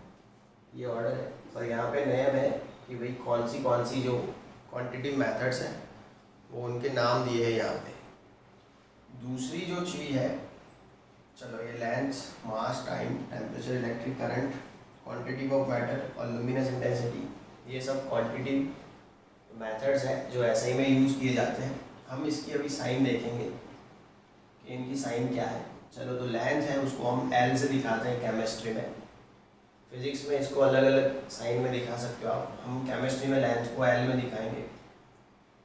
ये ऑर्डर है, और यहाँ पे नेम है कि भाई कौन सी जो क्वांटिटिव मेथड्स हैं वो उनके नाम दिए हैं यहाँ पे। दूसरी जो चीज़ है, चलो ये length, mass, time, temperature, electric current, quantity of matter और लुमिनस इंटेंसिटी, ये सब क्वांटिटिव मेथड्स हैं जो एसआई में यूज़ किए जाते हैं। हम इसकी अभी साइन देखेंगे कि इनकी साइन क्या है। चलो, तो लेंथ है उसको हम एल से दिखाते हैं केमिस्ट्री में। फिजिक्स में इसको अलग अलग साइन में दिखा सकते हो आप। हम केमिस्ट्री में लेंथ को एल में दिखाएंगे।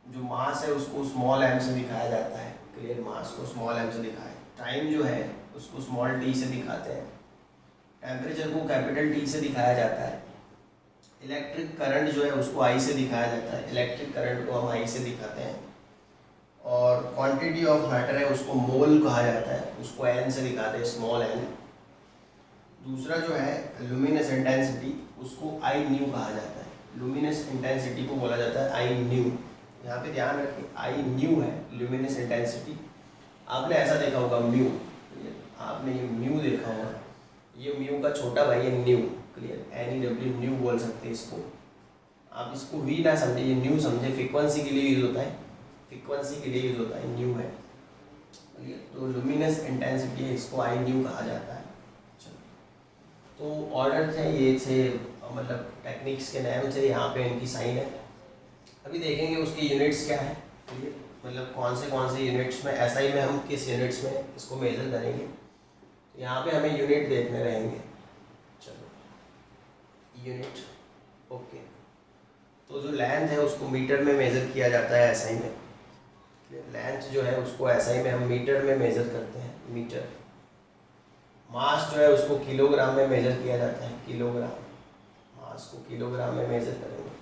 जो मास है उसको स्मॉल एम से दिखाया जाता है। क्लियर? मास को स्मॉल एम से दिखाएं। टाइम जो है उसको स्मॉल टी से दिखाते हैं। टेम्परेचर को कैपिटल टी से दिखाया जाता है। इलेक्ट्रिक करंट जो है उसको आई से दिखाया जाता है। इलेक्ट्रिक करंट को हम आई से दिखाते हैं। और क्वांटिटी ऑफ मैटर है उसको मोल कहा जाता है, उसको एन से दिखाते हैं, स्मॉल एन। दूसरा जो है लुमिनस इंटेंसिटी, उसको आई न्यू कहा जाता है। लुमिनस इंटेंसिटी को बोला जाता है आई न्यू। यहाँ पे ध्यान रखें, आई न्यू है लुमिनस इंटेंसिटी। आपने ऐसा देखा होगा म्यू, आपने ये म्यू देखा होगा, ये म्यू का छोटा भाई है न्यू, क्लियर, NEW न्यू बोल सकते हैं इसको। आप इसको वी ना समझे, ये न्यू समझे, फ्रीक्वेंसी के लिए यूज होता है, फ्रीक्वेंसी के लिए यूज होता है, न्यू है, क्लियर। तो लुमिनस इंटेंसिटी है, इसको आई न्यू कहा जाता है। चलो, तो ऑर्डर थे ये थे, मतलब टेक्निक्स के नाम से यहाँ पे इनकी साइन है। अभी देखेंगे उसकी यूनिट्स क्या है, क्लियर, मतलब कौन से यूनिट्स में, SI में हम किस यूनिट्स में इसको मेजर करेंगे। तो यहाँ पे हमें यूनिट देखने रहेंगे। चलो, यूनिट, ओके। तो जो लेंथ है उसको मीटर में मेज़र किया जाता है SI में। लेंथ जो है उसको SI में हम मीटर में मेज़र करते हैं, मीटर। मास जो है उसको किलोग्राम में मेज़र किया जाता है, किलोग्राम, मास को किलोग्राम में मेज़र करेंगे।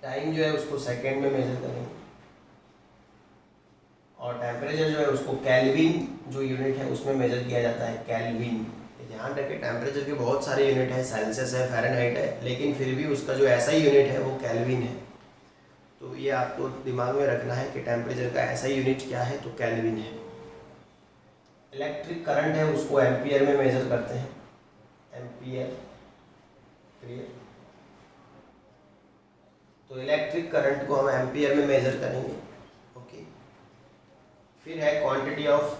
टाइम जो है उसको सेकेंड में मेज़र करेंगे, और टेम्परेचर जो है उसको केल्विन जो यूनिट है उसमें मेज़र किया जाता है, केल्विन। ध्यान रखें, टेम्परेचर के बहुत सारे यूनिट है, सेल्सियस है, फ़ारेनहाइट है, लेकिन फिर भी उसका जो SI यूनिट है वो केल्विन है। तो ये आपको दिमाग में रखना है कि टेम्परेचर का SI यूनिट क्या है, तो केल्विन है। इलेक्ट्रिक करंट है उसको एम्पियर में मेज़र करते हैं, एम्पियर, क्लियर। तो इलेक्ट्रिक करंट को हम एम्पियर में मेज़र करेंगे, ओके। फिर है क्वांटिटी ऑफ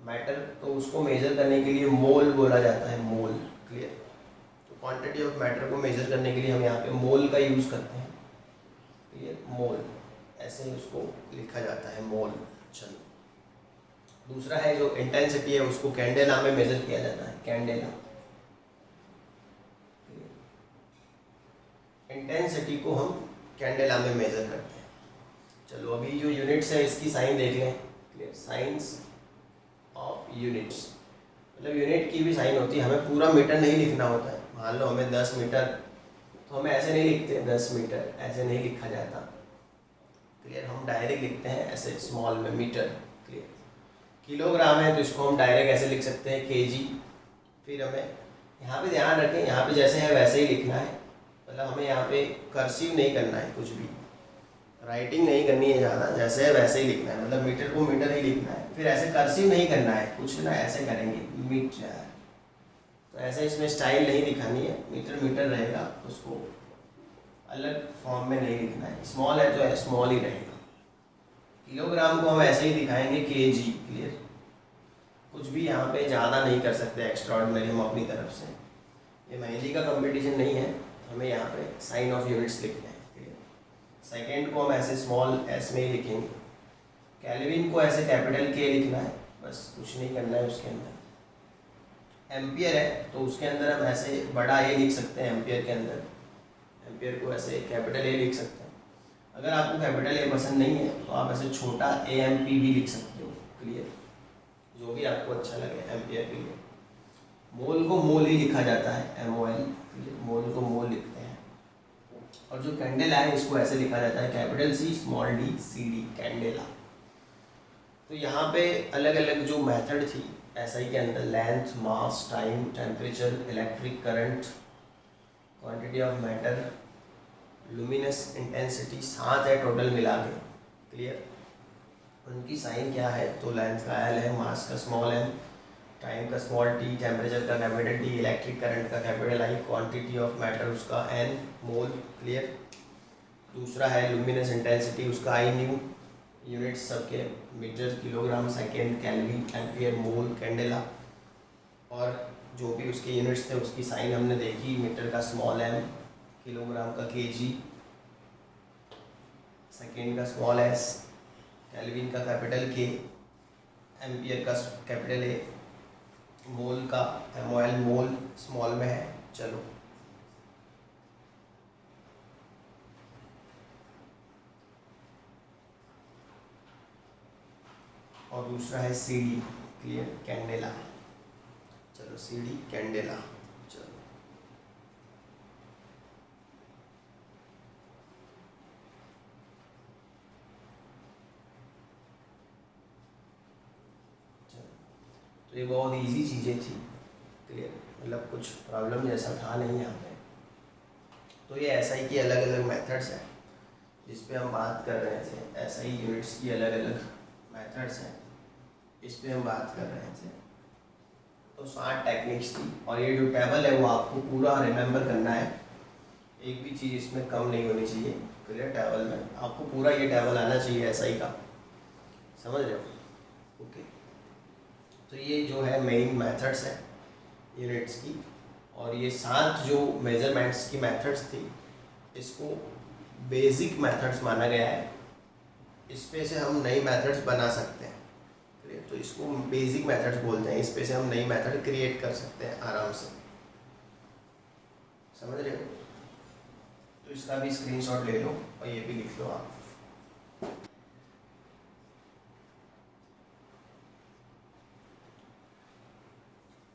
मैटर, तो उसको मेज़र करने के लिए मोल बोला जाता है, मोल, क्लियर। तो क्वांटिटी ऑफ मैटर को मेज़र करने के लिए हम यहाँ पे मोल का यूज़ करते हैं, क्लियर, मोल, ऐसे ही उसको लिखा जाता है, मोल। चलो, दूसरा है जो इंटेंसिटी है उसको कैंडेला में मेज़र किया जाता है, कैंडेला। इंटेंसिटी को हम कैंडेला में मेज़र करते हैं। चलो, अभी जो यूनिट्स है इसकी साइन देख लें, क्लियर, साइंस ऑफ यूनिट्स, मतलब यूनिट की भी साइन होती है। हमें पूरा मीटर नहीं लिखना होता है। मान लो हमें 10 मीटर, तो हमें ऐसे नहीं लिखते, 10 मीटर ऐसे नहीं लिखा जाता, क्लियर। हम डायरेक्ट लिखते हैं ऐसे स्मॉल में, मीटर, क्लियर। किलोग्राम है तो इसको हम डायरेक्ट ऐसे लिख सकते हैं, kg। फिर हमें यहाँ पे ध्यान रखें, यहाँ पे जैसे है वैसे ही लिखना है, मतलब हमें यहाँ पे कर्सिव नहीं करना है, कुछ भी राइटिंग नहीं करनी है ज़्यादा, जैसे है वैसे ही लिखना है, मतलब मीटर को मीटर ही लिखना है। फिर ऐसे कर्सिव नहीं करना है कुछ ना, ऐसे करेंगे मीटर, तो ऐसे इसमें स्टाइल नहीं दिखानी है, मीटर मीटर रहेगा, उसको अलग फॉर्म में नहीं लिखना है। स्मॉल है तो स्मॉल ही रहेगा। किलोग्राम को हम ऐसे ही दिखाएंगे, kg, क्लियर। कुछ भी यहाँ पे ज़्यादा नहीं कर सकते एक्स्ट्राऑर्डिनरी हम अपनी तरफ से। ये मेहंदी का कंपटीशन नहीं है, हमें यहाँ पे साइन ऑफ यूनिट्स लिखना है, क्लियर। सेकेंड को हम ऐसे स्मॉल s में ही लिखेंगे। केल्विन को ऐसे कैपिटल K लिखना है, बस, कुछ नहीं करना है उसके अंदर। एम्पियर है तो उसके अंदर हम ऐसे बड़ा A लिख सकते हैं, एम्पियर के अंदर, एम्पियर को ऐसे कैपिटल A लिख सकते हैं। अगर आपको कैपिटल A पसंद नहीं है तो आप ऐसे छोटा AMP भी लिख सकते हो, क्लियर, जो भी आपको अच्छा लगे एम्पियर के लिए। मोल को मोल ही लिखा जाता है, MOL, मोल को मोल लिखते हैं। और जो कैंडेला है इसको ऐसे लिखा जाता है, capital C small d CD, candela. तो यहाँ पे अलग अलग जो मेथड थी SI के अंदर, length, mass, time, temperature, electric current, quantity of matter, luminous intensity, 7 है टोटल मिला के, क्लियर। उनकी साइन क्या है, तो लेंथ का L है, मास का स्मॉल m, टाइम का स्मॉल t, टेम्परेचर का कैपिटल T, इलेक्ट्रिक करंट का capital I, quantity of matter उसका n, मोल, क्लियर। दूसरा है लुमिनस इंटेंसिटी, उसका I न्यू, यूनिट्स सबके metre, kilogram, second, kelvin, ampere, mole, candela. और जो भी उसके यूनिट्स थे उसकी साइन हमने देखी, मीटर का स्मॉल m, किलोग्राम का kg, सेकेंड का स्मॉल s, केल्विन का कैपिटल K, एम्पियर का कैपिटल A, मोल का MOL, मोल स्मॉल में है। चलो, और दूसरा है CD, क्लियर, कैंडेला। चलो, CD, कैंडेला। चलो, तो ये बहुत इजी चीज़ें थी, क्लियर, मतलब कुछ प्रॉब्लम जैसा था नहीं यहाँ पे। तो ये SI की अलग अलग मेथड्स हैं जिस पे हम बात कर रहे थे। SI यूनिट्स की अलग अलग मेथड्स हैं, इस पे हम बात कर रहे थे। तो 7 टेक्निक्स थी और ये जो टेबल है वो आपको पूरा रिमेंबर करना है, एक भी चीज़ इसमें कम नहीं होनी चाहिए। क्लियर? टेबल में आपको पूरा ये टेबल आना चाहिए SI का, समझ रहे हो? ओके, तो ये जो है मेन मेथड्स है यूनिट्स की, और ये 7 जो मेजरमेंट्स की मेथड्स थी इसको बेसिक मेथड्स माना गया है। इस पे से हम नई मेथड्स बना सकते हैं। क्लियर? तो इसको बेसिक मेथड्स बोलते हैं। इस पे से हम नई मेथड क्रिएट कर सकते हैं आराम से, समझ रहे हो? तो इसका भी स्क्रीनशॉट ले लो और ये भी लिख लो आप।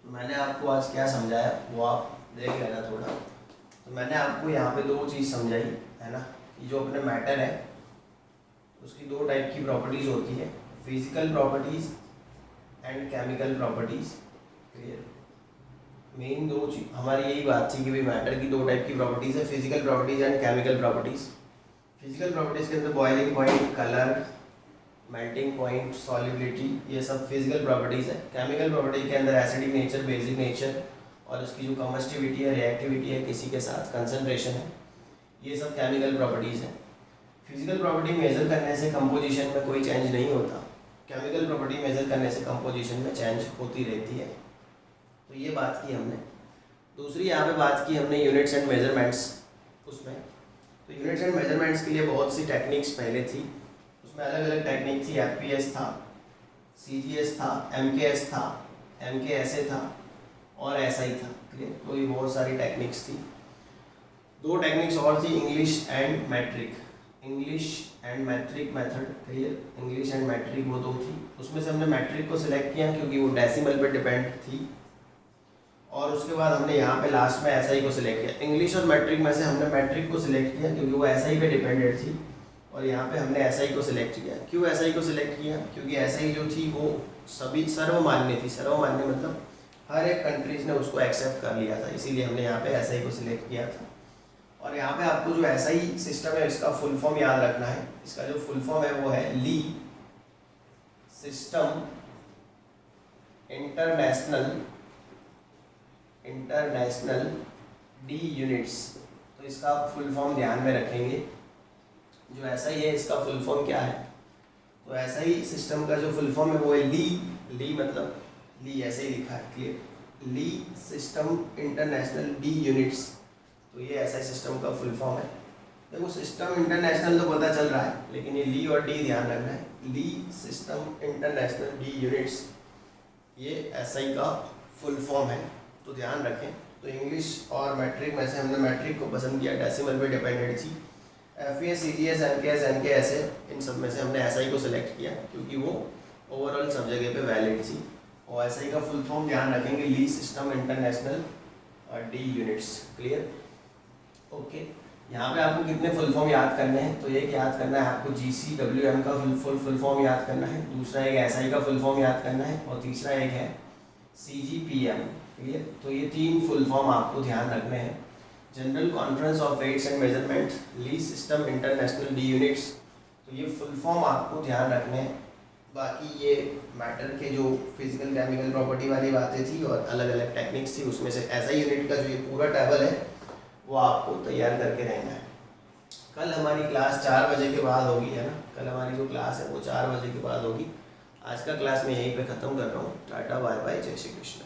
तो मैंने आपको आज क्या समझाया वो आप देख लेना थोड़ा। तो मैंने आपको यहाँ पे 2 चीज़ समझाई है ना, कि जो अपने मैटर है उसकी 2 टाइप की प्रॉपर्टीज़ होती है, physical properties and chemical properties. Clear? Main 2 चीज हमारी यही बात थी कि भाई मैटर की 2 टाइप की प्रॉपर्टीज़ है, physical properties and chemical properties. Physical properties के अंदर boiling point, colour, melting point, solubility, ये सब फिजिकल प्रॉपर्टीज़ है। केमिकल प्रॉपर्टी के अंदर एसिडिक नेचर, बेसिक नेचर और उसकी जो कम्बस्टिविटी है, रिएक्टिविटी है किसी के साथ, कंसंट्रेशन है, ये सब केमिकल प्रॉपर्टीज़ हैं। फिजिकल प्रॉपर्टी मेजर करने से कंपोजिशन में कोई चेंज नहीं होता, केमिकल प्रॉपर्टी मेजर करने से कंपोजिशन में चेंज होती रहती है। तो ये बात की हमने। दूसरी यहाँ पे बात की हमने यूनिट्स एंड मेजरमेंट्स। उसमें तो यूनिट्स एंड मेजरमेंट्स के लिए बहुत सी टेक्निक्स पहले थी, उसमें अलग अलग टेक्निक थी। FPS था, CGS था, MKS था, MKSA था और SI था। क्लियर? तो ये बहुत सारी टेक्निक्स थी। 2 टेक्निक्स और थी, English and metric. English and metric method. Clear? English and metric वो 2 थी। उसमें से हमने मैट्रिक को सिलेक्ट किया क्योंकि वो डेसिमल पे डिपेंड थी, और उसके बाद हमने यहाँ पे लास्ट में SI को सिलेक्ट किया। इंग्लिश और मैट्रिक में से हमने मैट्रिक को सिलेक्ट किया क्योंकि वो SI पे डिपेंडेंट थी, और यहाँ पे हमने SI को सिलेक्ट किया। क्यों SI को सिलेक्ट किया? क्योंकि SI जो थी वो सभी सर्वमान्य थी। सर्वमान्य मतलब हर एक कंट्रीज ने उसको एक्सेप्ट कर लिया था, इसीलिए हमने यहाँ पे SI को सिलेक्ट किया था। और यहाँ पे आपको जो SI सिस्टम है इसका फुल फॉर्म याद रखना है। इसका जो फुल फॉर्म है वो है ली सिस्टम इंटरनेशनल डी यूनिट्स। तो इसका फुल फॉर्म ध्यान में रखेंगे। जो SI है इसका फुल फॉर्म क्या है? तो SI सिस्टम का जो फुल फॉर्म है वो है ली मतलब ली ऐसे ही लिखा है। क्लियर? ली सिस्टम इंटरनेशनल डी यूनिट्स। तो ये SI सिस्टम का फुल फॉर्म है। देखो सिस्टम इंटरनेशनल तो पता चल रहा है, लेकिन ये ली और डी ध्यान रखना है। ली सिस्टम इंटरनेशनल डी यूनिट्स ये SI का फुल फॉर्म है, तो ध्यान रखें। तो इंग्लिश और मैट्रिक में से हमने मैट्रिक को पसंद किया, डेसिमल पे डिपेंडेंट थी। FPS, CGS, MKS, MKSA इन सब में से हमने SI को सिलेक्ट किया क्योंकि वो ओवरऑल सब जगह पे वैलिड थी। और SI का फुल फॉर्म ध्यान रखेंगे, le system international de units. Clear? Okay, यहाँ पे आपको कितने फुल फॉर्म याद करने हैं? तो एक याद करना है आपको GCWM का फुल फॉर्म याद करना है, दूसरा एक SI का फुल फॉर्म याद करना है, और तीसरा एक है CGPM। क्लियर? तो ये 3 फुल फॉर्म आपको ध्यान रखने हैं। General conference of weights and measurement, le system international de units. तो ये फुल फॉर्म आपको ध्यान रखने हैं। बाकी ये मैटर के जो फिजिकल केमिकल प्रॉपर्टी वाली बातें थी और अलग अलग टेक्निक्स थी, उसमें से SI यूनिट का जो ये पूरा टेबल है वो आपको तैयार करके रहना है। कल हमारी क्लास 4 बजे के बाद होगी, है ना? कल हमारी जो क्लास है वो 4 बजे के बाद होगी। आज का क्लास मैं यहीं पे ख़त्म कर रहा हूँ। टाटा बाय बाय, जय श्री कृष्ण।